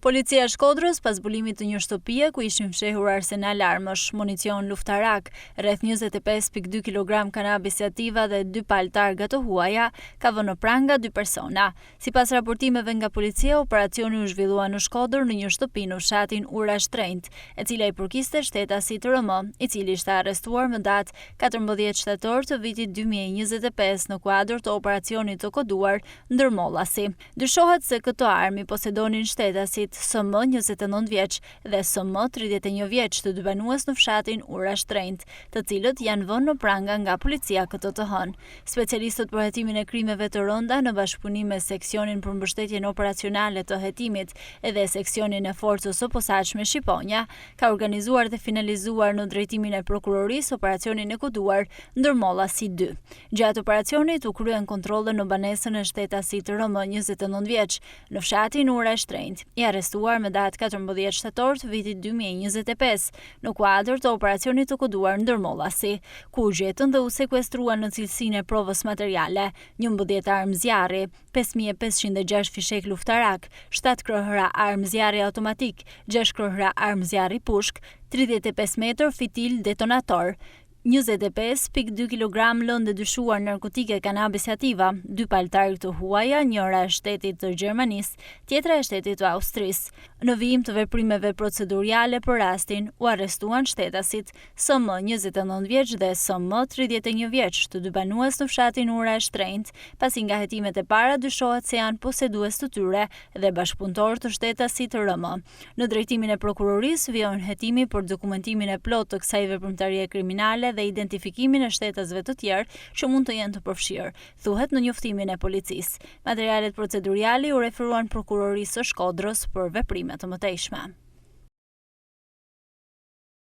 Policia e Shkodrës pas zbulimit të një shtëpie ku ishin fshehur arsenal armësh, municion luftarak, rreth 25.2 kg kanabis sativa dhe 2 palë targa të huaja, ka vënë në pranga 2 persona. Sipas raportimeve nga policia, operacioni u zhvillua në Shkodër në një shtëpi në fshatin Ura Shtrejnët, e cila i përkiste shtetasit RM, i cili ishte arrestuar më datë 14 shtator të vitit 2025 në kuadër të operacionit të koduar Ndërmollasi. Dyshohet se këto armë i posedonin shtetasit SM 29 vjeç dhe SM 31 vjeç të dy banues në fshatin Ura Shtrejnët, të cilët janë vënë në pranga nga policia këtë të hënë. Specialistët për hetimin e krimeve të rënda në bashkëpunim me seksionin për mbështetjen operacionale të hetimit edhe seksionin e forcës së posaçme Shqiponja ka organizuar dhe finalizuar në drejtimin e prokurorisë operacionin e koduar Ndërmollasi 2. Gjatë operacionit u kryen kontrolle në banesën e shtetasit RM 29 vjeç në fshatin Ura Shtrejnët, i arrestuar me datë 14 shtator të vitit 2025 në kuadër të operacionit të koduar Ndërmollasi, ku u gjetën dhe u sekuestruan në cilësinë e provës materiale 11 armë zjarri, 5506 fishek luftarak, 7 krohëra armë zjarri automatik, 6 krohëra armë zjarri pushk, 35 metër fitil detonator, 25.2 kg lëndë dyshuar narkotike kanabis sativa, 2 palë targë të huaja, njëra e shtetit të Gjermanisë, tjetra e shtetit të Austrisë. Në vijim të veprimeve proceduriale për rastin, u arrestuan shtetasit SM 29 vjeç dhe SM 31 vjeç të dy banues në fshatin Ura e Shtrejnët, pasi nga hetimet e para dyshohet se janë posedues të tyre dhe bashkëpunëtor të shtetasit RM. Në drejtimin e prokurorisë vjen hetimi për dokumentimin e plotë të kësaj veprimtarie kriminale dhe identifikimin e shtetasve të tjerë që mund të jenë të përfshirë, thuhet në njoftimin e policisë. Materialet proceduriale u referuan prokurorisë së Shkodrës për veprime të mëtejshme.